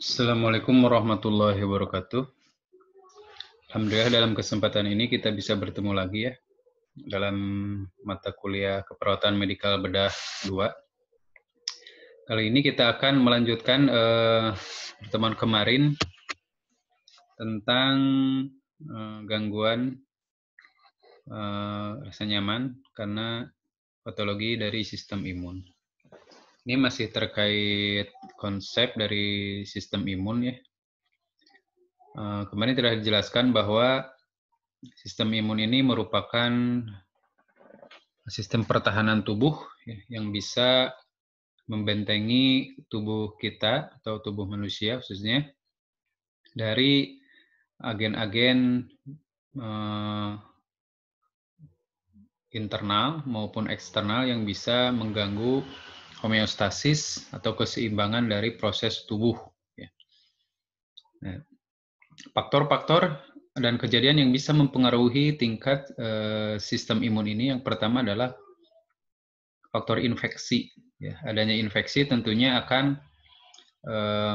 Assalamualaikum warahmatullahi wabarakatuh. Alhamdulillah dalam kesempatan ini kita bisa bertemu lagi ya dalam mata kuliah keperawatan medikal bedah 2. Kali ini kita akan melanjutkan pertemuan kemarin tentang gangguan rasa nyaman karena patologi dari sistem imun. Ini masih terkait konsep dari sistem imun ya. Kemarin telah dijelaskan bahwa sistem imun ini merupakan sistem pertahanan tubuh ya, yang bisa membentengi tubuh kita atau tubuh manusia khususnya dari agen-agen internal maupun eksternal yang bisa mengganggu homeostasis atau keseimbangan dari proses tubuh. Ya. Nah, faktor-faktor dan kejadian yang bisa mempengaruhi tingkat sistem imun ini yang pertama adalah faktor infeksi. Ya, adanya infeksi tentunya akan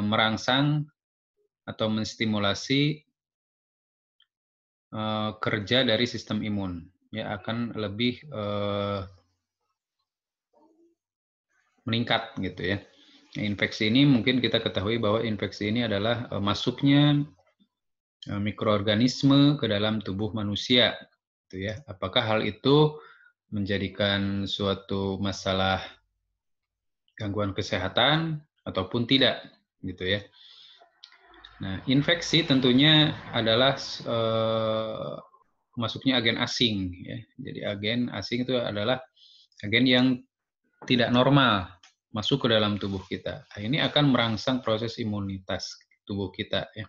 merangsang atau menstimulasi kerja dari sistem imun. Ya, akan lebih meningkat gitu ya. Nah, infeksi ini mungkin kita ketahui bahwa infeksi ini adalah masuknya mikroorganisme ke dalam tubuh manusia, gitu ya. Apakah hal itu menjadikan suatu masalah gangguan kesehatan ataupun tidak, gitu ya. Nah, infeksi tentunya adalah masuknya agen asing, ya. Jadi agen asing itu adalah agen yang tidak normal masuk ke dalam tubuh kita. Nah, ini akan merangsang proses imunitas tubuh kita, ya.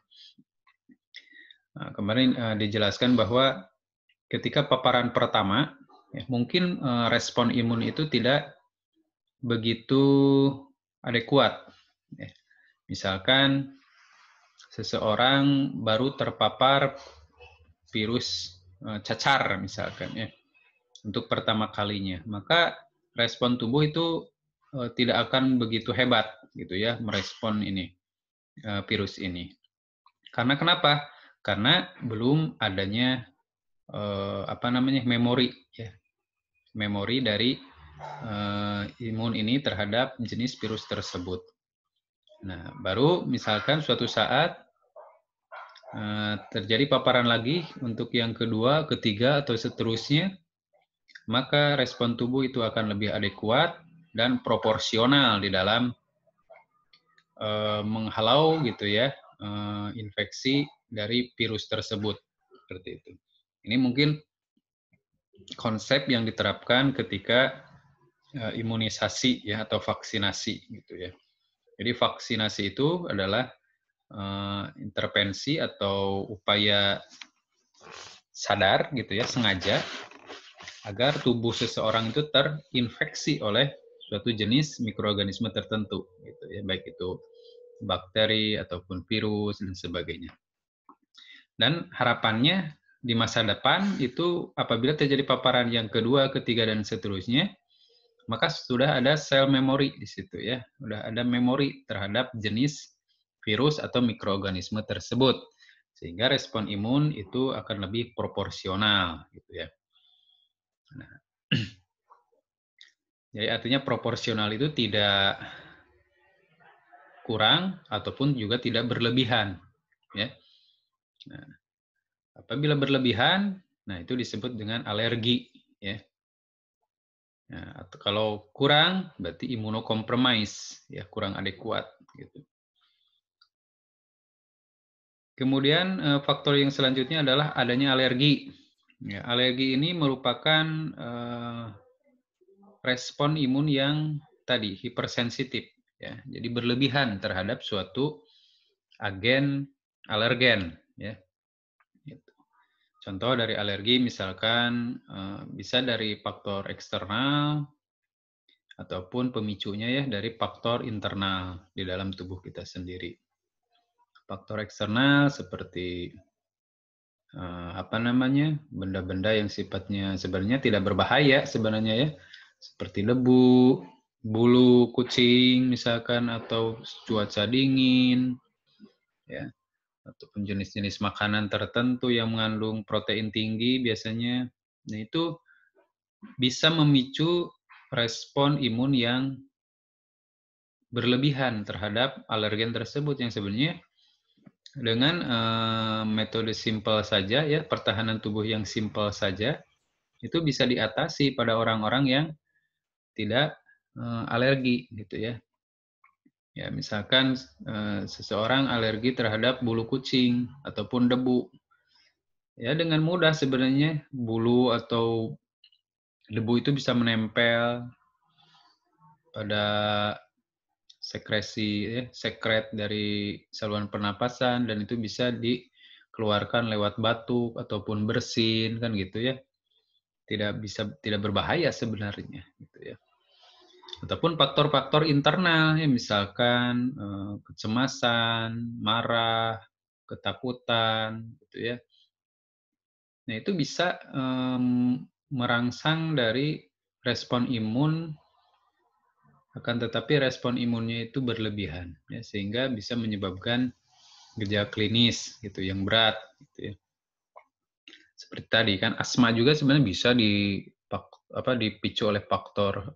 Nah, kemarin dijelaskan bahwa ketika paparan pertama, ya, mungkin respon imun itu tidak begitu adekuat. Ya. Misalkan seseorang baru terpapar virus cacar misalkan ya untuk pertama kalinya, maka respon tubuh itu tidak akan begitu hebat gitu ya merespon ini virus ini. Karena kenapa? Karena belum adanya memori ya. Memori dari imun ini terhadap jenis virus tersebut. Nah, baru misalkan suatu saat terjadi paparan lagi untuk yang kedua, ketiga, atau seterusnya, maka respon tubuh itu akan lebih adekuat dan proporsional di dalam menghalau gitu ya infeksi dari virus tersebut. Seperti itu. Ini mungkin konsep yang diterapkan ketika imunisasi ya atau vaksinasi gitu ya. Jadi vaksinasi itu adalah intervensi atau upaya sadar gitu ya, sengaja agar tubuh seseorang itu terinfeksi oleh suatu jenis mikroorganisme tertentu gitu ya, baik itu bakteri ataupun virus dan sebagainya. Dan harapannya di masa depan itu apabila terjadi paparan yang kedua, ketiga dan seterusnya, maka sudah ada sel memori di situ ya, sudah ada memori terhadap jenis virus atau mikroorganisme tersebut, sehingga respon imun itu akan lebih proporsional gitu ya. Nah, jadi artinya proporsional itu tidak kurang ataupun juga tidak berlebihan ya. Nah, apabila berlebihan, nah itu disebut dengan alergi ya. Nah, atau kalau kurang berarti imunokompromis ya, kurang adekuat gitu. Kemudian faktor yang selanjutnya adalah adanya alergi. Ya, alergi ini merupakan respon imun yang tadi hipersensitif ya. Jadi berlebihan terhadap suatu agen alergen ya. Gitu. Contoh dari alergi misalkan bisa dari faktor eksternal ataupun pemicunya ya dari faktor internal di dalam tubuh kita sendiri. Faktor eksternal seperti benda-benda yang sifatnya sebenarnya tidak berbahaya sebenarnya ya, seperti debu, bulu kucing misalkan, atau cuaca dingin, ya, ataupun jenis-jenis makanan tertentu yang mengandung protein tinggi biasanya. Nah, itu bisa memicu respon imun yang berlebihan terhadap alergen tersebut yang sebenarnya dengan metode simpel saja ya, pertahanan tubuh yang simpel saja itu bisa diatasi pada orang-orang yang tidak alergi gitu ya. Ya, misalkan seseorang alergi terhadap bulu kucing ataupun debu. Ya, dengan mudah sebenarnya bulu atau debu itu bisa menempel pada sekresi ya, sekret dari saluran pernapasan dan itu bisa dikeluarkan lewat batuk ataupun bersin kan gitu ya. Tidak berbahaya sebenarnya gitu ya. Ataupun faktor-faktor internal ya misalkan kecemasan, marah, ketakutan gitu ya. Nah, itu bisa merangsang dari respon imun, akan tetapi respon imunnya itu berlebihan ya, sehingga bisa menyebabkan gejala klinis gitu yang berat gitu ya. Seperti tadi kan asma juga sebenarnya bisa dipicu oleh faktor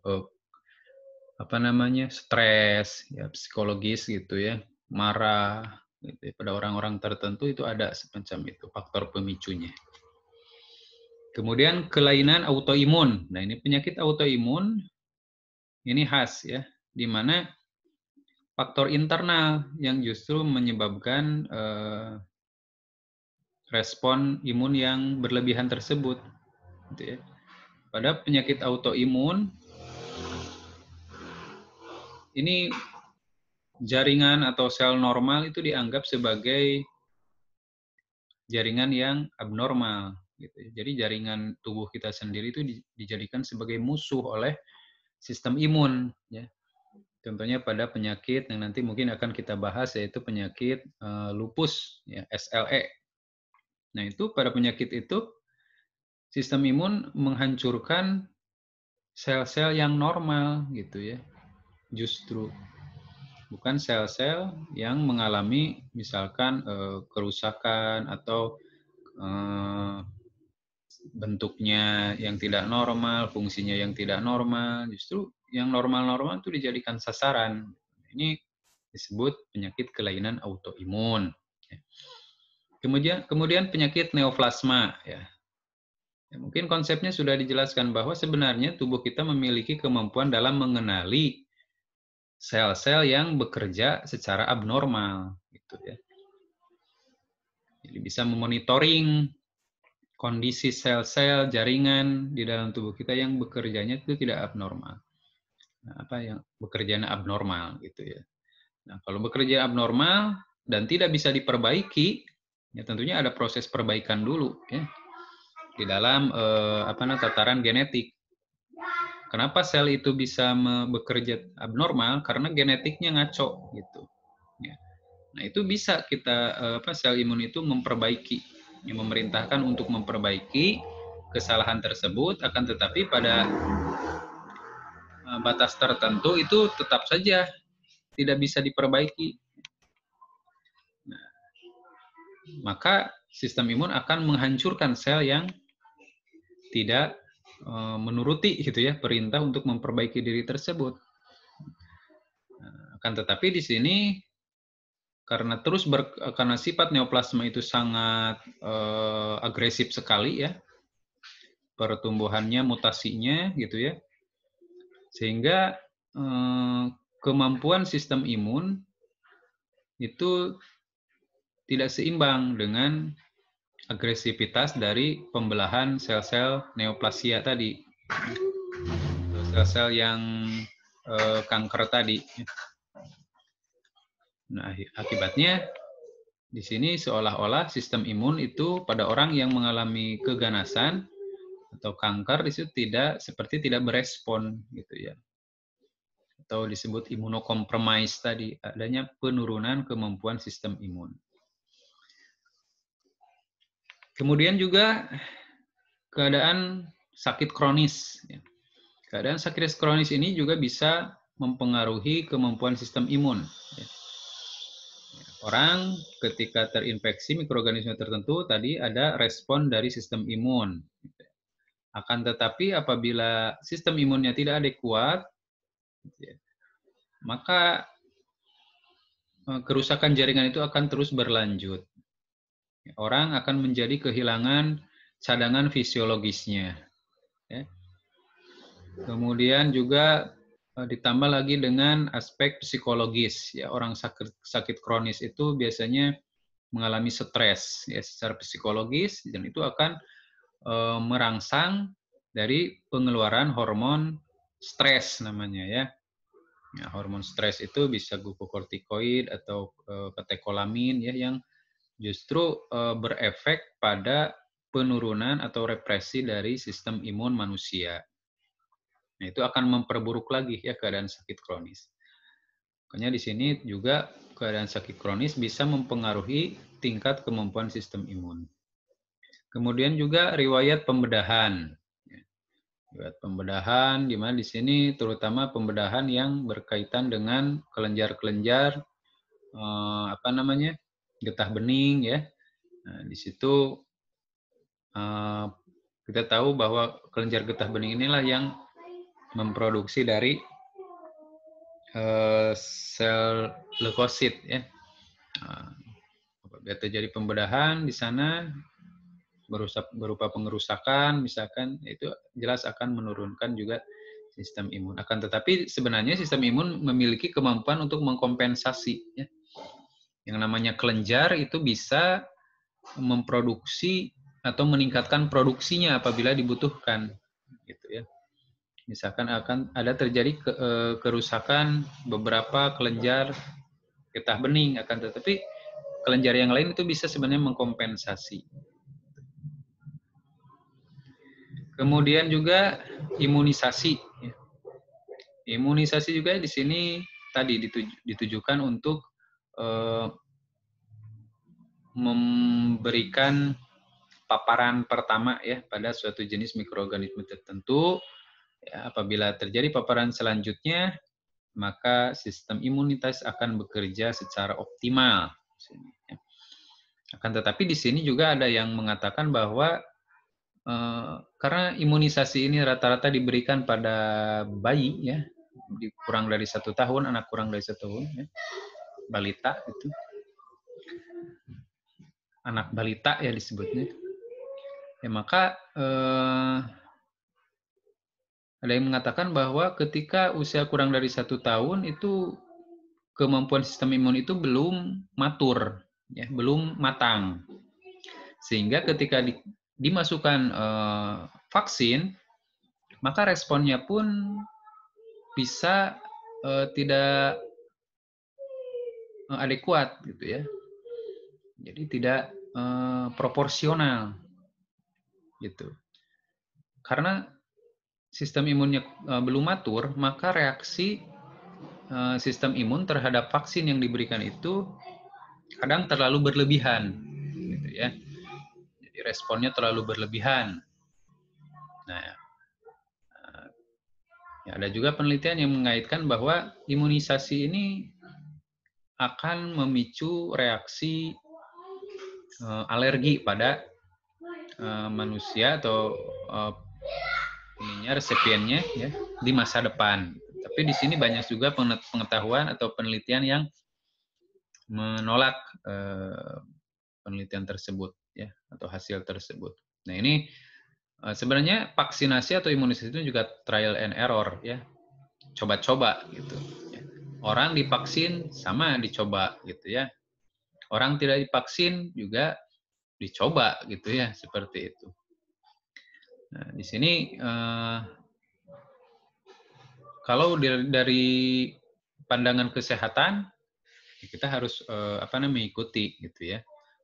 stres ya, psikologis gitu ya, marah gitu ya. Pada orang-orang tertentu itu ada semacam itu faktor pemicunya. Kemudian kelainan autoimun. Nah, ini penyakit autoimun ini khas ya, di mana faktor internal yang justru menyebabkan respon imun yang berlebihan tersebut gitu ya. Pada penyakit autoimun ini jaringan atau sel normal itu dianggap sebagai jaringan yang abnormal gitu ya. Jadi jaringan tubuh kita sendiri itu dijadikan sebagai musuh oleh sistem imun ya. Contohnya pada penyakit yang nanti mungkin akan kita bahas yaitu penyakit lupus ya, SLE. Nah, itu pada penyakit itu sistem imun menghancurkan sel-sel yang normal gitu ya. Justru bukan sel-sel yang mengalami misalkan kerusakan atau bentuknya yang tidak normal, fungsinya yang tidak normal, justru yang normal-normal itu dijadikan sasaran. Ini disebut penyakit kelainan autoimun. Kemudian penyakit neoplasma ya. Ya, mungkin konsepnya sudah dijelaskan bahwa sebenarnya tubuh kita memiliki kemampuan dalam mengenali sel-sel yang bekerja secara abnormal gitu ya. Jadi bisa memonitoring kondisi sel-sel jaringan di dalam tubuh kita yang bekerjanya itu tidak abnormal. Nah, apa yang bekerjanya abnormal gitu ya. Nah, kalau bekerja abnormal dan tidak bisa diperbaiki, ya tentunya ada proses perbaikan dulu ya di dalam tataran genetik. Kenapa sel itu bisa bekerja abnormal? Karena genetiknya ngaco gitu. Ya. Nah, itu bisa kita sel imun itu memperbaiki, yang memerintahkan untuk memperbaiki kesalahan tersebut, akan tetapi pada batas tertentu itu tetap saja tidak bisa diperbaiki. Nah, maka sistem imun akan menghancurkan sel yang tidak menuruti gitu ya perintah untuk memperbaiki diri tersebut. Nah, akan tetapi di sini karena sifat neoplasma itu sangat agresif sekali ya, pertumbuhannya, mutasinya gitu ya, sehingga kemampuan sistem imun itu tidak seimbang dengan agresivitas dari pembelahan sel-sel neoplasia tadi, sel-sel yang kanker tadi. Nah, akibatnya di sini seolah-olah sistem imun itu pada orang yang mengalami keganasan atau kanker itu tidak berespon gitu ya. Atau disebut imunokompromis tadi, adanya penurunan kemampuan sistem imun. Kemudian juga keadaan sakit kronis. Keadaan sakit kronis ini juga bisa mempengaruhi kemampuan sistem imun. Orang ketika terinfeksi mikroorganisme tertentu tadi ada respon dari sistem imun. Akan tetapi apabila sistem imunnya tidak adekuat, maka kerusakan jaringan itu akan terus berlanjut. Orang akan menjadi kehilangan cadangan fisiologisnya. Ya. Kemudian juga ditambah lagi dengan aspek psikologis. Ya, orang sakit kronis itu biasanya mengalami stres ya secara psikologis dan itu akan merangsang dari pengeluaran hormon stres namanya ya. Ya, hormon stres itu bisa glukokortikoid atau katekolamin ya yang justru berefek pada penurunan atau represi dari sistem imun manusia. Nah, itu akan memperburuk lagi ya keadaan sakit kronis. Makanya di sini juga keadaan sakit kronis bisa mempengaruhi tingkat kemampuan sistem imun. Kemudian juga riwayat pembedahan. Riwayat pembedahan di mana di sini terutama pembedahan yang berkaitan dengan kelenjar-kelenjar apa namanya? Getah bening ya. Nah, di situ kita tahu bahwa kelenjar getah bening inilah yang memproduksi dari sel leukosit ya. Apabila terjadi pembedahan di sana berupa pengerusakan misalkan itu jelas akan menurunkan juga sistem imun. Akan tetapi sebenarnya sistem imun memiliki kemampuan untuk mengkompensasi ya. Yang namanya kelenjar itu bisa memproduksi atau meningkatkan produksinya apabila dibutuhkan gitu ya. Misalkan akan ada terjadi kerusakan beberapa kelenjar getah bening, akan tetapi kelenjar yang lain itu bisa sebenarnya mengkompensasi. Kemudian juga imunisasi. Imunisasi juga di sini tadi ditujukan untuk memberikan paparan pertama ya pada suatu jenis mikroorganisme tertentu. Ya, apabila terjadi paparan selanjutnya, maka sistem imunitas akan bekerja secara optimal. Akan tetapi di sini juga ada yang mengatakan bahwa karena imunisasi ini rata-rata diberikan pada bayi ya, kurang dari 1 tahun, anak kurang dari 1 tahun, ya, balita itu, anak balita ya disebutnya. Ya maka ada yang mengatakan bahwa ketika usia kurang dari 1 tahun itu kemampuan sistem imun itu belum matur, ya, belum matang. Sehingga ketika dimasukkan vaksin, maka responnya pun bisa tidak adekuat gitu ya. Jadi tidak proporsional gitu. Karena sistem imunnya belum matur, maka reaksi sistem imun terhadap vaksin yang diberikan itu kadang terlalu berlebihan gitu ya. Jadi responnya terlalu berlebihan. Nah, ya ada juga penelitian yang mengaitkan bahwa imunisasi ini akan memicu reaksi alergi pada manusia atau resipiennya ya di masa depan. Tapi di sini banyak juga pengetahuan atau penelitian yang menolak penelitian tersebut ya atau hasil tersebut. Nah ini sebenarnya vaksinasi atau imunisasi itu juga trial and error ya, coba-coba gitu. Ya. Orang divaksin sama dicoba gitu ya. Orang tidak divaksin juga dicoba gitu ya seperti itu. Nah di sini kalau dari pandangan kesehatan kita harus mengikuti gitu ya,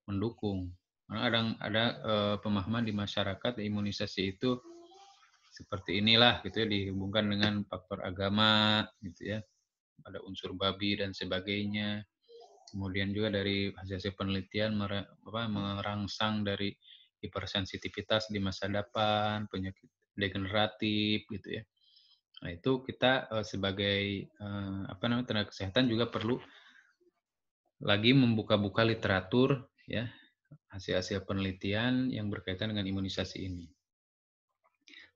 mendukung. Karena ada pemahaman di masyarakat imunisasi itu seperti inilah gitu ya, dihubungkan dengan faktor agama gitu ya, ada unsur babi dan sebagainya. Kemudian juga dari hasil penelitian merangsang dari hipersensitivitas di masa depan, penyakit degeneratif gitu ya. Nah itu kita sebagai tenaga kesehatan juga perlu lagi membuka-buka literatur ya, hasil-hasil penelitian yang berkaitan dengan imunisasi ini.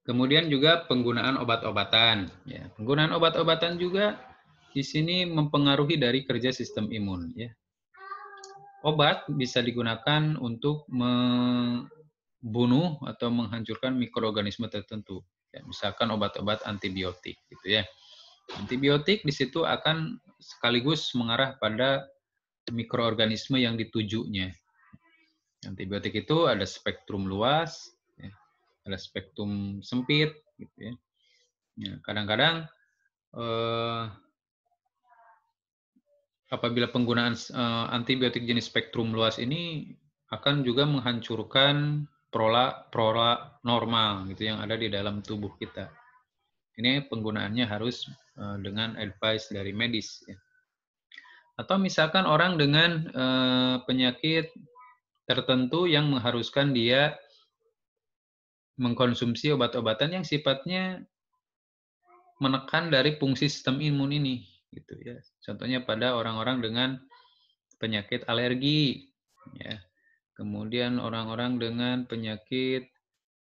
Kemudian juga penggunaan obat-obatan. Ya, penggunaan obat-obatan juga di sini mempengaruhi dari kerja sistem imun. Ya. Obat bisa digunakan untuk membunuh atau menghancurkan mikroorganisme tertentu. Ya, misalkan obat-obat antibiotik, gitu ya. Antibiotik di situ akan sekaligus mengarah pada mikroorganisme yang ditujunya. Antibiotik itu ada spektrum luas, ya, ada spektrum sempit, gitu ya. Ya, kadang-kadang apabila penggunaan antibiotik jenis spektrum luas ini akan juga menghancurkan flora normal gitu yang ada di dalam tubuh kita. Ini penggunaannya harus dengan advice dari medis. Ya. Atau misalkan orang dengan penyakit tertentu yang mengharuskan dia mengkonsumsi obat-obatan yang sifatnya menekan dari fungsi sistem imun ini, gitu ya. Contohnya pada orang-orang dengan penyakit alergi, ya. Kemudian orang-orang dengan penyakit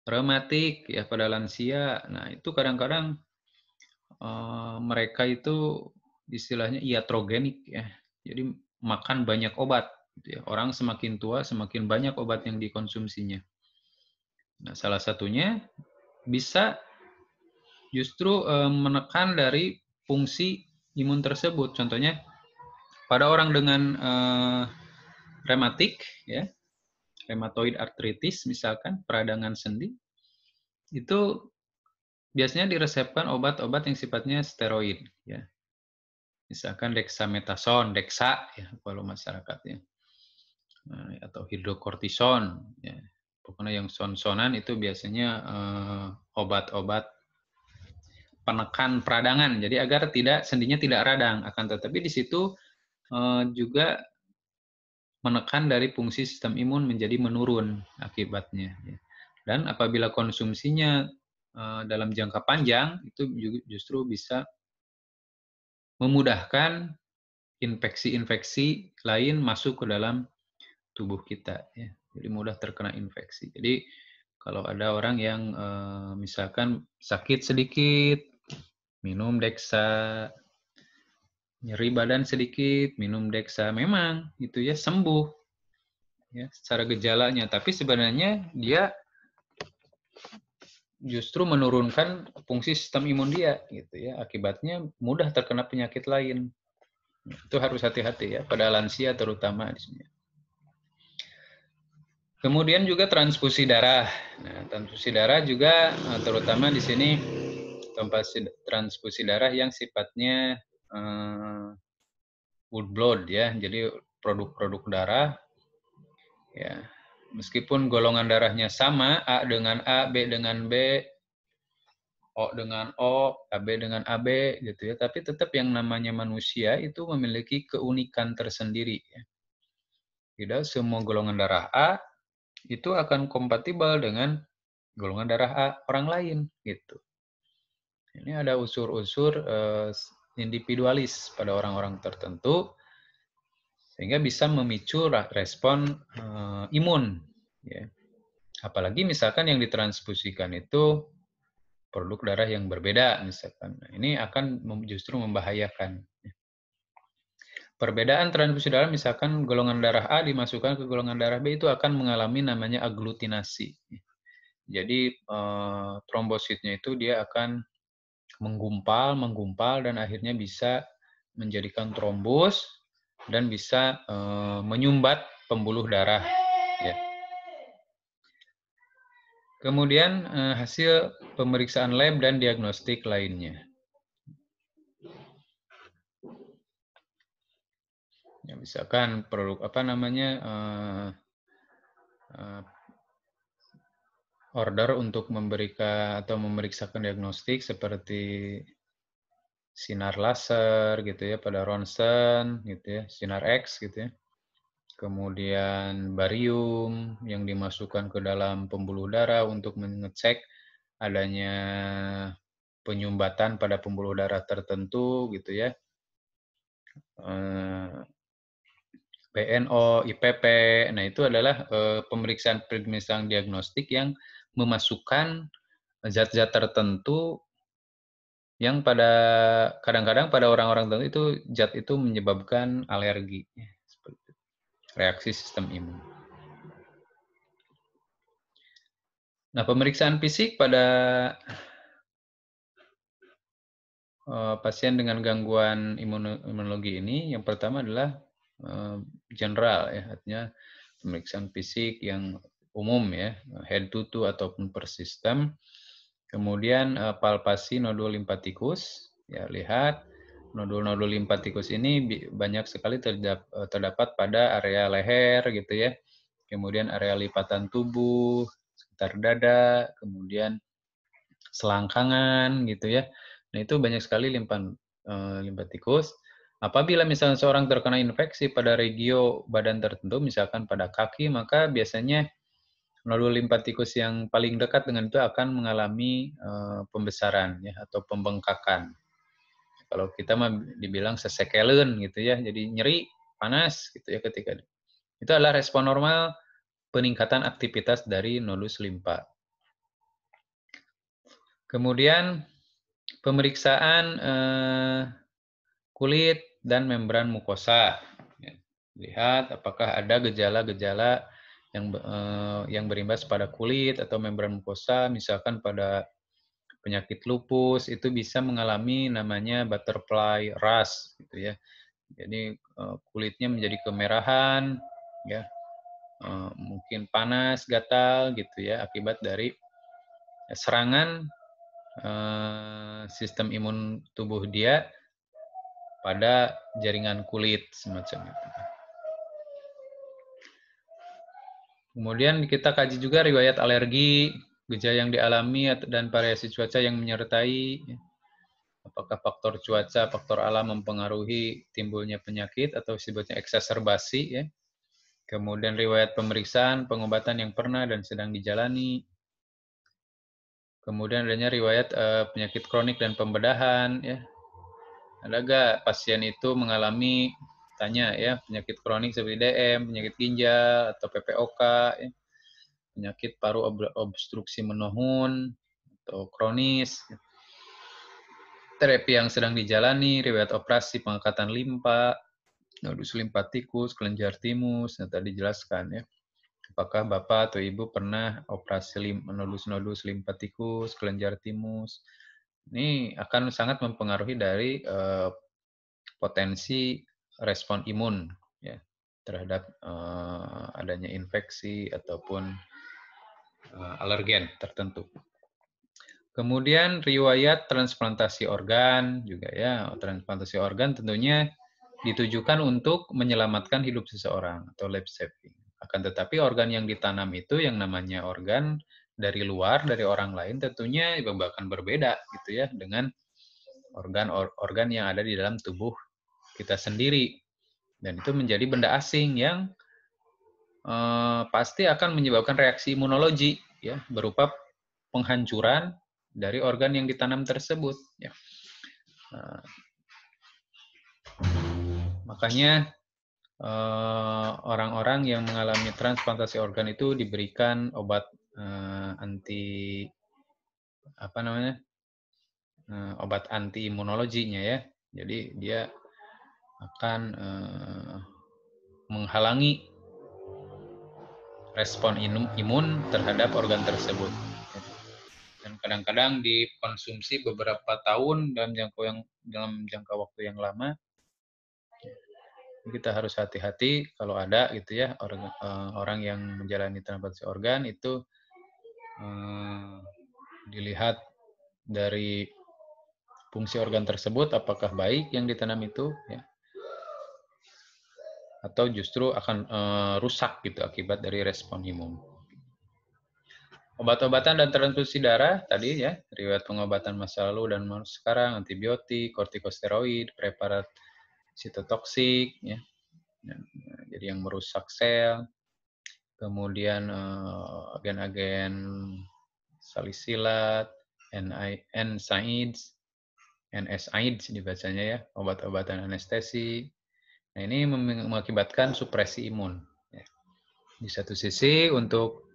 rematik, ya pada lansia. Nah itu kadang-kadang mereka itu istilahnya iatrogenik, ya. Jadi makan banyak obat, gitu ya. Orang semakin tua semakin banyak obat yang dikonsumsinya. Nah salah satunya bisa justru menekan dari fungsi imun tersebut. Contohnya pada orang dengan rematik, ya, rheumatoid arthritis misalkan, peradangan sendi, itu biasanya diresepkan obat-obat yang sifatnya steroid, ya. Misalkan dexamethasone, Dexa, ya, kalau masyarakatnya, atau hidrokortison, ya. Pokoknya yang son-sonan itu biasanya obat-obat penekan peradangan, jadi agar sendinya tidak radang. Akan tetapi di situ juga menekan dari fungsi sistem imun menjadi menurun akibatnya. Ya. Dan apabila konsumsinya dalam jangka panjang, itu justru bisa memudahkan infeksi-infeksi lain masuk ke dalam tubuh kita. Ya. Jadi mudah terkena infeksi. Jadi kalau ada orang yang misalkan sakit sedikit, minum Dexa, nyeri badan sedikit, minum Dexa, memang itu ya sembuh ya secara gejalanya. Tapi sebenarnya dia justru menurunkan fungsi sistem imun dia gitu ya. Akibatnya mudah terkena penyakit lain. Itu harus hati-hati ya pada lansia terutama di sini. Kemudian juga transfusi darah. Nah, transfusi darah juga terutama di sini transfusi darah yang sifatnya whole blood ya. Jadi produk-produk darah ya. Meskipun golongan darahnya sama, A dengan A, B dengan B, O dengan O, AB dengan AB gitu ya, tapi tetap yang namanya manusia itu memiliki keunikan tersendiri ya. Tidak semua golongan darah A itu akan kompatibel dengan golongan darah A orang lain gitu. Ini ada unsur-unsur individualis pada orang-orang tertentu sehingga bisa memicu respon imun ya. Apalagi misalkan yang ditransfusikan itu produk darah yang berbeda misalkan. Nah, ini akan justru membahayakan. Perbedaan transfusi darah misalkan golongan darah A dimasukkan ke golongan darah B itu akan mengalami namanya aglutinasi. Jadi trombositnya itu dia akan menggumpal dan akhirnya bisa menjadikan trombus dan bisa menyumbat pembuluh darah. Ya. Kemudian hasil pemeriksaan lab dan diagnostik lainnya. Ya, misalkan produk apa namanya order untuk memberikan atau memeriksakan diagnostik seperti sinar laser gitu ya pada ronsen gitu ya, sinar X gitu ya. Kemudian barium yang dimasukkan ke dalam pembuluh darah untuk mengecek adanya penyumbatan pada pembuluh darah tertentu gitu ya. PNO, IPP. Nah, itu adalah pemeriksaan diagnostik yang memasukkan zat-zat tertentu yang kadang-kadang pada orang-orang tertentu itu zat itu menyebabkan alergi, seperti itu. Reaksi sistem imun. Nah, pemeriksaan fisik pada pasien dengan gangguan imunologi ini, yang pertama adalah general ya, artinya pemeriksaan fisik yang umum ya, head to toe ataupun per sistem. Kemudian palpasi nodul limfatikus, ya lihat nodul-nodul limfatikus ini banyak sekali terdapat pada area leher gitu ya. Kemudian area lipatan tubuh, sekitar dada, kemudian selangkangan gitu ya. Nah, itu banyak sekali limfatikus. Apabila misalnya seorang terkena infeksi pada regio badan tertentu, misalkan pada kaki, maka biasanya nodul limfatikus yang paling dekat dengan itu akan mengalami pembesaran ya atau pembengkakan. Kalau kita mah dibilang sesekelen gitu ya, jadi nyeri, panas gitu ya ketika itu adalah respon normal peningkatan aktivitas dari nodus limfa. Kemudian pemeriksaan kulit dan membran mukosa. Ya, lihat apakah ada gejala-gejala yang berimbas pada kulit atau membran mukosa, misalkan pada penyakit lupus itu bisa mengalami namanya butterfly rash gitu ya. Jadi kulitnya menjadi kemerahan, ya, mungkin panas, gatal gitu ya akibat dari serangan sistem imun tubuh dia pada jaringan kulit semacam itu. Kemudian kita kaji juga riwayat alergi, gejala yang dialami dan variasi cuaca yang menyertai. Apakah faktor cuaca, faktor alam mempengaruhi timbulnya penyakit atau sebutnya eksaserbasi ya. Kemudian riwayat pemeriksaan, pengobatan yang pernah dan sedang dijalani. Kemudian adanya riwayat penyakit kronik dan pembedahan ya. Ada nggak pasien itu mengalami tanya ya penyakit kronik seperti DM, penyakit ginjal atau PPOK, ya, penyakit paru obstruksi menuhun atau kronis, terapi yang sedang dijalani, riwayat operasi pengangkatan limpa, nodus limfatikus, kelenjar timus, yang tadi dijelaskan ya. Apakah Bapak atau Ibu pernah operasi nodus limfatikus, kelenjar timus? Ini akan sangat mempengaruhi dari potensi respon imun ya terhadap adanya infeksi ataupun alergen tertentu. Kemudian riwayat transplantasi organ juga ya. Transplantasi organ tentunya ditujukan untuk menyelamatkan hidup seseorang atau life saving. Akan tetapi organ yang ditanam itu yang namanya organ dari luar dari orang lain tentunya bahkan berbeda gitu ya dengan organ yang ada di dalam tubuh kita sendiri. Dan itu menjadi benda asing yang pasti akan menyebabkan reaksi imunologi ya berupa penghancuran dari organ yang ditanam tersebut ya. Makanya orang-orang yang mengalami transplantasi organ itu diberikan obat anti apa namanya obat anti imunologinya ya. Jadi dia akan menghalangi respon imun terhadap organ tersebut. Dan kadang-kadang dikonsumsi beberapa tahun dalam jangka waktu yang lama. Kita harus hati-hati kalau ada gitu ya orang yang menjalani transplantasi organ itu dilihat dari fungsi organ tersebut apakah baik yang ditanam itu ya atau justru akan rusak gitu akibat dari respon imun. Obat-obatan dan transfusi darah tadi ya, riwayat pengobatan masa lalu dan sekarang, antibiotik, kortikosteroid, preparat sitotoksik ya. Jadi yang merusak sel, kemudian agen-agen salisilat, NSAIDs dibacanya ya, obat-obatan anestesi, Nah, ini mengakibatkan supresi imun. Ya. Di satu sisi untuk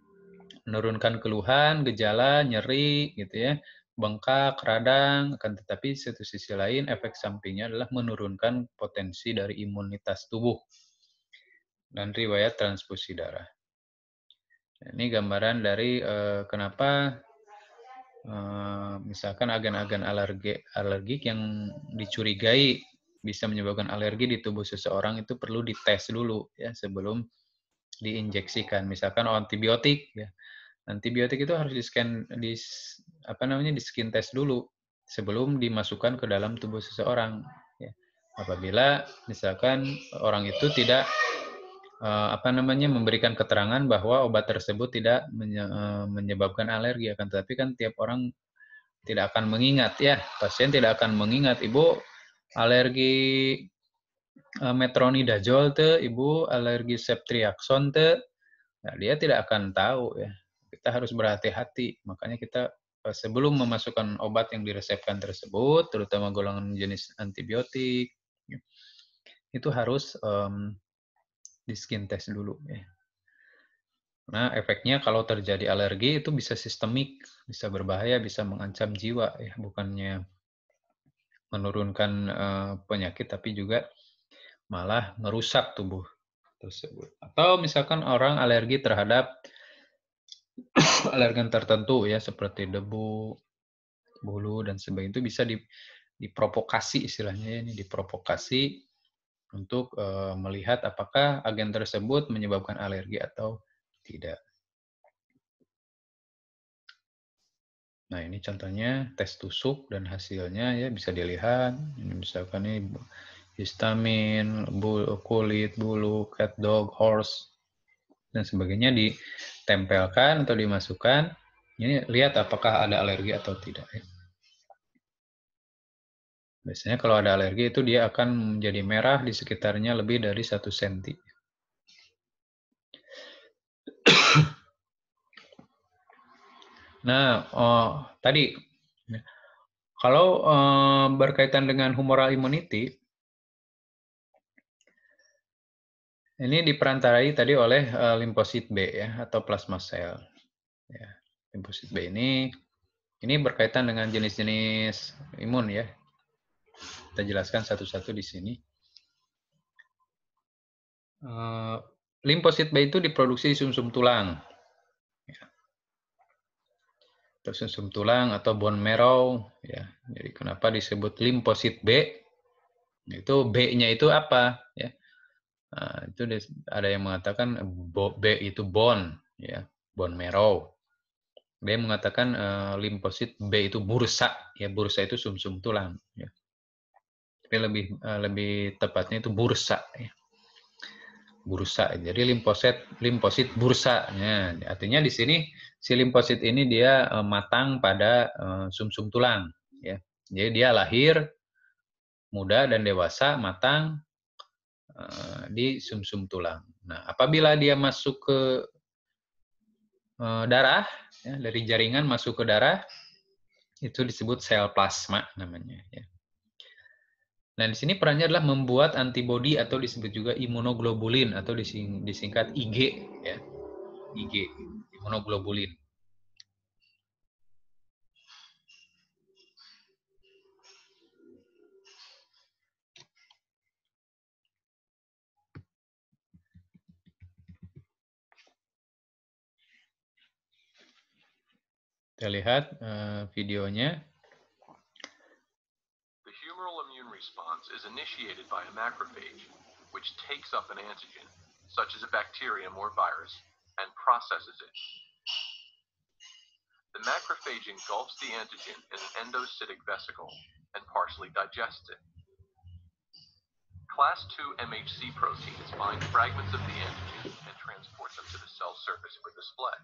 menurunkan keluhan, gejala, nyeri, gitu ya, bengkak, radang, akan tetapi satu sisi lain efek sampingnya adalah menurunkan potensi dari imunitas tubuh dan riwayat transfusi darah. Nah, ini gambaran dari kenapa misalkan agen-agen alergik yang dicurigai bisa menyebabkan alergi di tubuh seseorang itu perlu dites dulu ya sebelum diinjeksikan. Misalkan antibiotik ya. Antibiotik itu harus di-scan di skin test dulu sebelum dimasukkan ke dalam tubuh seseorang ya. Apabila misalkan orang itu tidak memberikan keterangan bahwa obat tersebut tidak menyebabkan alergi, akan tetapi kan tiap orang tidak akan mengingat ya, pasien tidak akan mengingat, ibu alergi metronidazole teh, ibu alergi ceftriaxone teh, nah, dia tidak akan tahu ya. Kita harus berhati-hati, makanya kita sebelum memasukkan obat yang diresepkan tersebut, terutama golongan jenis antibiotik, ya, itu harus di skin test dulu ya. Nah, efeknya kalau terjadi alergi itu bisa sistemik, bisa berbahaya, bisa mengancam jiwa ya, bukannya menurunkan penyakit tapi juga malah merusak tubuh tersebut. Atau misalkan orang alergi terhadap alergen tertentu ya seperti debu, bulu dan sebagainya itu bisa diprovokasi istilahnya ya, ini diprovokasi untuk melihat apakah agen tersebut menyebabkan alergi atau tidak. Nah, ini contohnya tes tusuk dan hasilnya ya bisa dilihat. Ini misalkan ini histamin, kulit, bulu, cat, dog, horse, dan sebagainya ditempelkan atau dimasukkan. Ini lihat apakah ada alergi atau tidak. Ya. Biasanya kalau ada alergi itu dia akan menjadi merah di sekitarnya lebih dari 1 cm. Nah, tadi kalau berkaitan dengan humoral immunity, ini diperantarai tadi oleh limfosit B ya atau plasma cell. Ya, limfosit B ini berkaitan dengan jenis-jenis imun ya. Kita jelaskan satu-satu di sini. Limfosit B itu diproduksi di sumsum tulang. Ya. Atau sumsum tulang atau bone marrow ya. Jadi kenapa disebut limfosit B? Itu B-nya itu apa ya? Nah, itu ada yang mengatakan B itu bone ya, bone marrow. B mengatakan limfosit B itu bursa ya, bursa itu sumsum tulang ya. Tapi lebih tepatnya itu bursa ya. Bursa. Jadi limfosit bursa. Ya, artinya di sini si limfosit ini dia matang pada sumsum tulang ya. Jadi dia lahir muda dan dewasa matang di sumsum tulang. Nah, apabila dia masuk ke darah ya, dari jaringan masuk ke darah itu disebut sel plasma namanya ya. Nah, di sini perannya adalah membuat antibodi atau disebut juga imunoglobulin atau disingkat IG ya. IG, imunoglobulin. Kita lihat videonya. The humoral immune response is initiated by a macrophage, which takes up an antigen, such as a bacterium or virus, and processes it. The macrophage engulfs the antigen in an endocytic vesicle and partially digests it. Class II MHC proteins bind fragments of the antigen and transport them to the cell surface for display.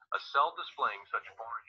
A cell displaying such foreign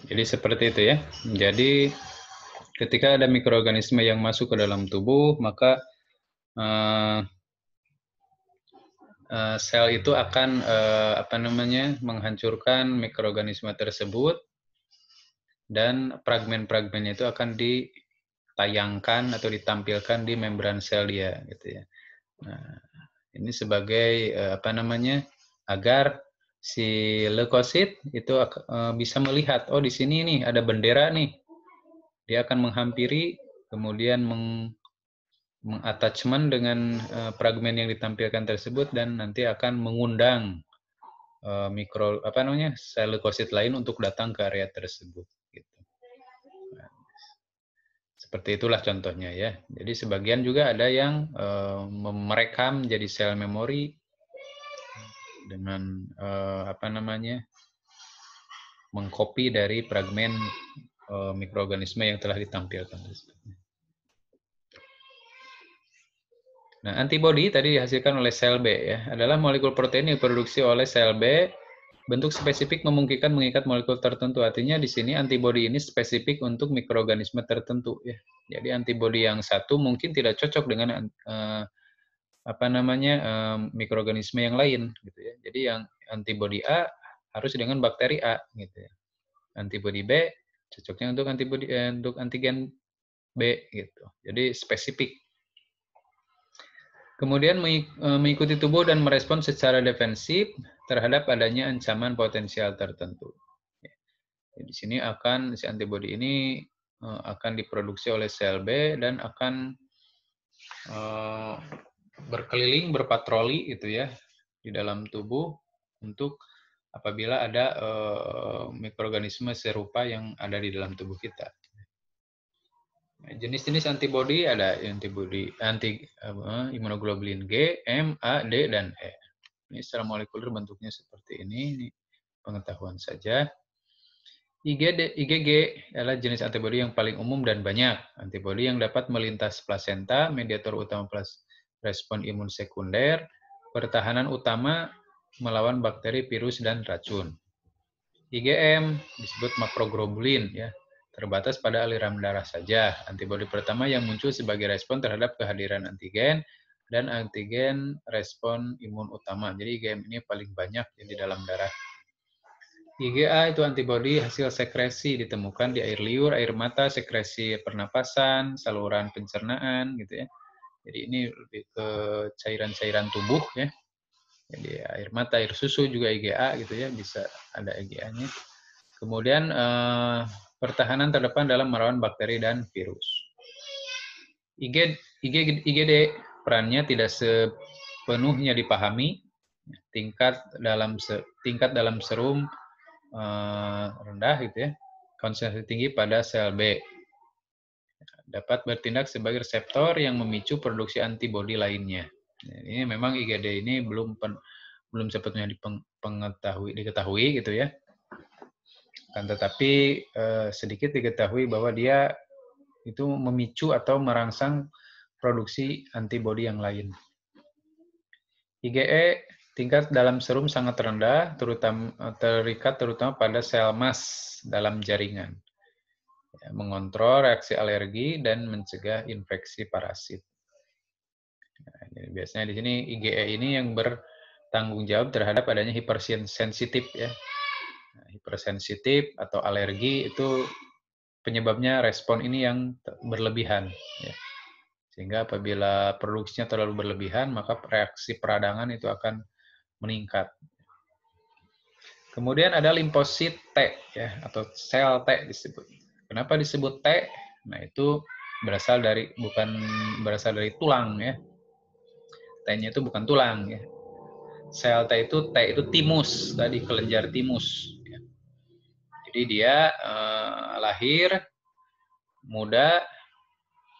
Jadi seperti itu ya. Jadi ketika ada mikroorganisme yang masuk ke dalam tubuh, maka sel itu akan menghancurkan mikroorganisme tersebut, dan fragmen-fragmennya itu akan ditayangkan atau ditampilkan di membran sel dia, gitu ya. Nah, ini sebagai agar si leukosit itu bisa melihat, oh di sini nih ada bendera nih, dia akan menghampiri, kemudian mengattachment dengan fragmen yang ditampilkan tersebut, dan nanti akan mengundang sel leukosit lain untuk datang ke area tersebut. Gitu. Nah, seperti itulah contohnya ya. Jadi sebagian juga ada yang merekam jadi sel memori dengan mengcopy dari fragmen mikroorganisme yang telah ditampilkan. Nah, antibodi tadi dihasilkan oleh sel B ya, adalah molekul protein yang diproduksi oleh sel B. Bentuk spesifik memungkinkan mengikat molekul tertentu. Artinya di sini antibodi ini spesifik untuk mikroorganisme tertentu ya. Jadi antibodi yang satu mungkin tidak cocok dengan mikroorganisme yang lain gitu ya. Jadi yang antibodi A harus dengan bakteri A gitu ya. Antibodi B cocoknya untuk untuk antigen B gitu. Jadi spesifik. Kemudian mengikuti tubuh dan merespon secara defensif terhadap adanya ancaman potensial tertentu. Di sini si antibodi ini akan diproduksi oleh sel B dan akan berkeliling, berpatroli gitu ya di dalam tubuh untuk apabila ada mikroorganisme serupa yang ada di dalam tubuh kita. Jenis-jenis antibodi ada imunoglobulin G, M, A, D, dan E. Ini secara molekuler bentuknya seperti ini pengetahuan saja. IgG adalah jenis antibodi yang paling umum dan banyak. Antibodi yang dapat melintas plasenta, mediator utama respon imun sekunder, pertahanan utama melawan bakteri, virus, dan racun. IgM disebut makroglobulin ya. Terbatas pada aliran darah saja. Antibodi pertama yang muncul sebagai respon terhadap kehadiran antigen dan antigen respon imun utama. Jadi IgM ini paling banyak di dalam darah. IgA itu antibodi hasil sekresi ditemukan di air liur, air mata, sekresi pernapasan, saluran pencernaan gitu ya. Jadi ini lebih ke cairan-cairan tubuh ya. Jadi air mata, air susu juga IgA gitu ya, bisa ada IgA-nya. Kemudian pertahanan terdepan dalam melawan bakteri dan virus. IgD perannya tidak sepenuhnya dipahami. Tingkat dalam serum rendah gitu ya. Konsentrasi tinggi pada sel B. Dapat bertindak sebagai reseptor yang memicu produksi antibodi lainnya. Ini memang IgD ini belum sepenuhnya diketahui gitu ya. Tetapi sedikit diketahui bahwa dia itu memicu atau merangsang produksi antibodi yang lain. IgE tingkat dalam serum sangat rendah, terikat terutama pada sel mas dalam jaringan. Ya, mengontrol reaksi alergi dan mencegah infeksi parasit. Nah, biasanya di sini IgE ini yang bertanggung jawab terhadap adanya hipersensitif ya. Hipersensitif atau alergi itu penyebabnya respon ini yang berlebihan ya. Sehingga apabila produksinya terlalu berlebihan maka reaksi peradangan itu akan meningkat. Kemudian ada limfosit T ya, atau sel T disebut. Kenapa disebut T? Nah, itu berasal dari tulang ya. T-nya itu bukan tulang ya. Sel T itu timus, tadi kelenjar timus ya. Jadi dia lahir muda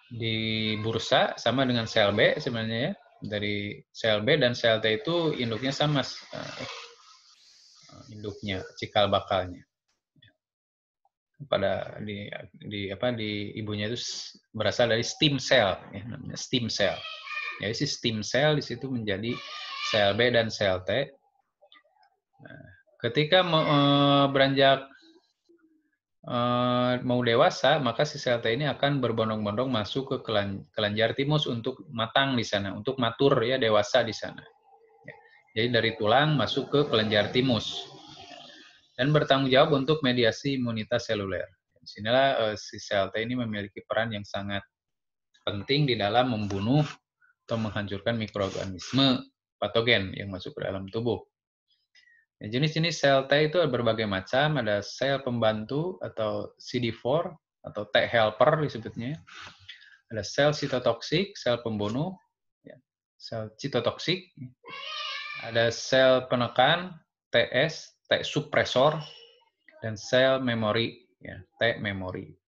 di bursa sama dengan sel B sebenarnya ya. Dari sel B dan sel T itu induknya sama, induknya cikal bakalnya. Pada di ibunya itu berasal dari stem cell ya, namanya stem cell. Jadi si stem cell di situ menjadi sel B dan sel T. Nah, ketika beranjak mau dewasa, maka si sel T ini akan berbondong-bondong masuk ke kelenjar timus untuk matang di sana, untuk matur ya, dewasa di sana. Jadi dari tulang masuk ke kelenjar timus dan bertanggung jawab untuk mediasi imunitas seluler. Disinilah si sel T ini memiliki peran yang sangat penting di dalam membunuh atau menghancurkan mikroorganisme patogen yang masuk ke dalam tubuh. Jenis-jenis sel T itu berbagai macam, ada sel pembantu atau CD4 atau T helper disebutnya. Ada sel sitotoksik, sel pembunuh, sel citotoksik. Ada sel penekan, TS, T suppresor, dan sel memori, ya, T memori.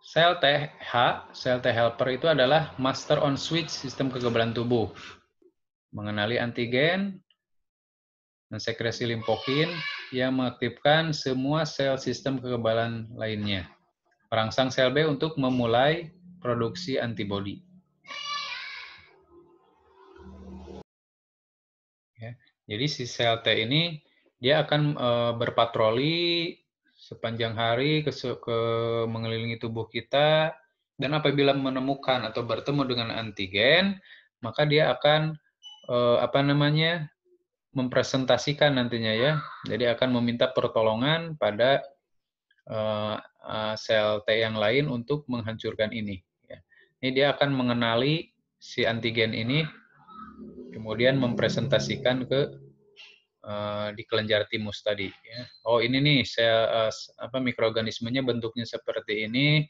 Sel TH, sel T helper itu adalah master on switch sistem kekebalan tubuh. Mengenali antigen, mensekresi limfokin yang mengaktifkan semua sel sistem kekebalan lainnya. Merangsang sel B untuk memulai produksi antibodi. Ya, jadi si sel T ini dia akan berpatroli sepanjang hari ke mengelilingi tubuh kita, dan apabila menemukan atau bertemu dengan antigen, maka dia akan mempresentasikan nantinya ya. Jadi akan meminta pertolongan pada sel T yang lain untuk menghancurkan ini. Ya. Ini dia akan mengenali si antigen ini, kemudian mempresentasikan ke di kelenjar timus tadi. Ya. Oh ini nih sel mikroorganismenya bentuknya seperti ini,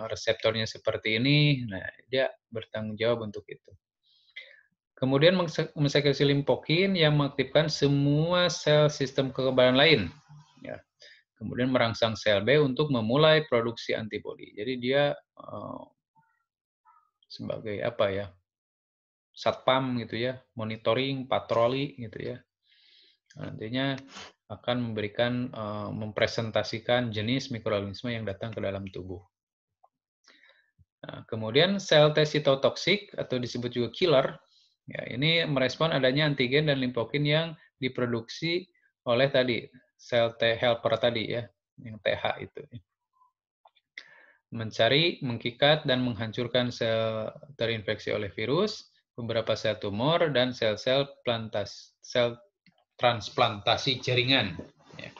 reseptornya seperti ini. Nah dia bertanggung jawab untuk itu. Kemudian mensekresi limfokin yang mengaktifkan semua sel sistem kekebalan lain. Ya. Kemudian merangsang sel B untuk memulai produksi antibodi. Jadi dia sebagai apa ya, satpam gitu ya, monitoring, patroli gitu ya. Nantinya akan memberikan mempresentasikan jenis mikroorganisme yang datang ke dalam tubuh. Nah, kemudian sel T sitotoksik atau disebut juga killer, ya ini merespon adanya antigen dan limfokin yang diproduksi oleh tadi sel T helper tadi ya, yang TH itu. Mencari, mengkikat, dan menghancurkan sel terinfeksi oleh virus, beberapa sel tumor, dan sel-sel transplantasi jaringan. Ya.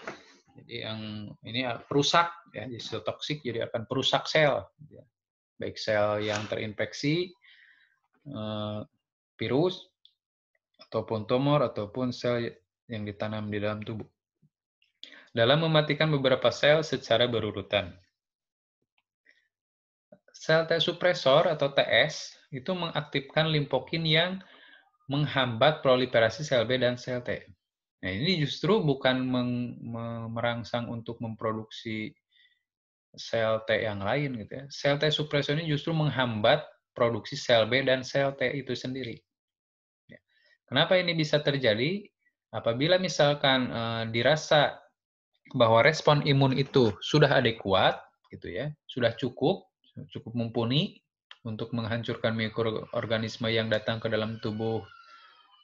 Jadi yang ini perusak, ya, sitotoksik jadi akan perusak sel, ya. Baik sel yang terinfeksi virus, ataupun tumor, ataupun sel yang ditanam di dalam tubuh. Dalam mematikan beberapa sel secara berurutan. Sel T suppresor atau TS itu mengaktifkan limfokin yang menghambat proliferasi sel B dan sel T. Nah, ini justru bukan merangsang untuk memproduksi sel T yang lain gitu ya. Sel T suppresor ini justru menghambat produksi sel B dan sel T itu sendiri. Ya. Kenapa ini bisa terjadi? Apabila misalkan dirasa bahwa respon imun itu sudah adekuat gitu ya, sudah cukup mumpuni untuk menghancurkan mikroorganisme yang datang ke dalam tubuh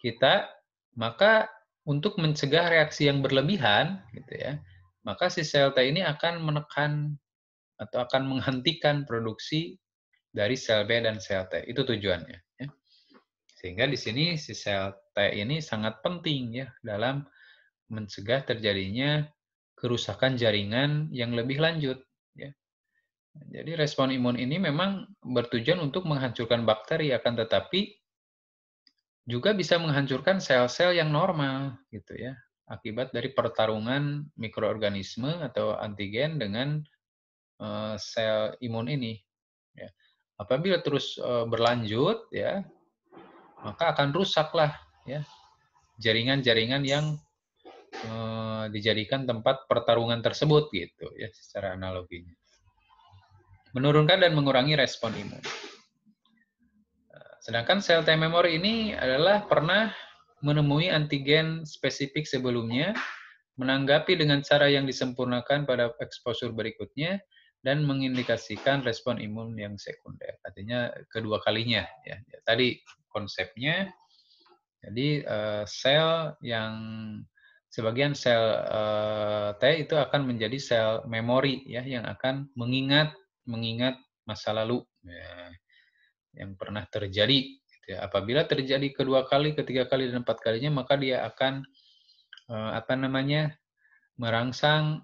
kita, maka untuk mencegah reaksi yang berlebihan, gitu ya, maka si sel T ini akan menekan atau akan menghentikan produksi dari sel B dan sel T. Itu tujuannya. Ya. Sehingga di sini si sel T ini sangat penting ya dalam mencegah terjadinya kerusakan jaringan yang lebih lanjut. Ya. Jadi respon imun ini memang bertujuan untuk menghancurkan bakteri, akan tetapi juga bisa menghancurkan sel-sel yang normal gitu ya, akibat dari pertarungan mikroorganisme atau antigen dengan, sel imun ini, ya. Apabila terus, berlanjut ya, maka akan rusaklah ya jaringan-jaringan yang, dijadikan tempat pertarungan tersebut gitu ya secara analoginya. Menurunkan dan mengurangi respon imun. Sedangkan sel T memory ini adalah pernah menemui antigen spesifik sebelumnya, menanggapi dengan cara yang disempurnakan pada eksposur berikutnya, dan mengindikasikan respon imun yang sekunder. Artinya kedua kalinya ya. Tadi konsepnya, jadi sel yang sebagian sel T itu akan menjadi sel memori ya yang akan mengingat mengingat masa lalu. Ya, yang pernah terjadi gitu ya. Apabila terjadi kedua kali, ketiga kali, dan empat kalinya, maka dia akan apa namanya merangsang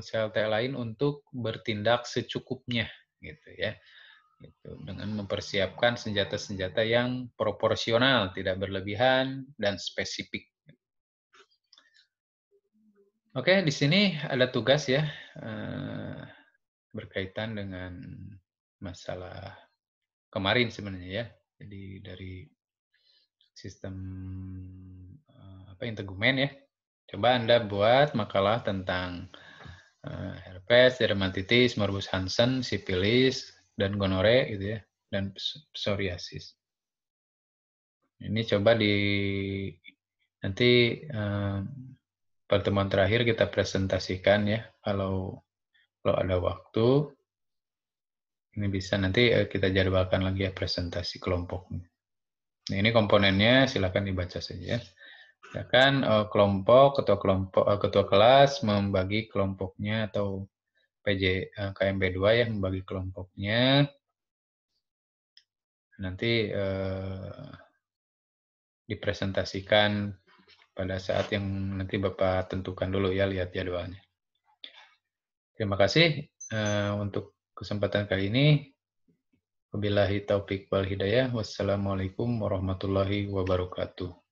sel T lain untuk bertindak secukupnya gitu ya. Gitu, dengan mempersiapkan senjata-senjata yang proporsional, tidak berlebihan dan spesifik. Oke, di sini ada tugas ya berkaitan dengan masalah kemarin sebenarnya ya. Jadi dari sistem apa integumen ya. Coba Anda buat makalah tentang herpes, dermatitis, morbus Hansen, sipilis, dan gonore gitu ya, dan psoriasis. Ini coba nanti pertemuan terakhir kita presentasikan ya, kalau ada waktu. Ini bisa nanti kita jadwalkan lagi ya presentasi kelompoknya. Nah, ini komponennya silakan dibaca saja. Silakan ketua kelas membagi kelompoknya atau KMB2 ya membagi kelompoknya. Nanti dipresentasikan pada saat yang nanti Bapak tentukan dulu ya, lihat jadwalnya. Terima kasih untuk kesempatan kali ini. Wabillahi taufik wal hidayah. Wassalamualaikum warahmatullahi wabarakatuh.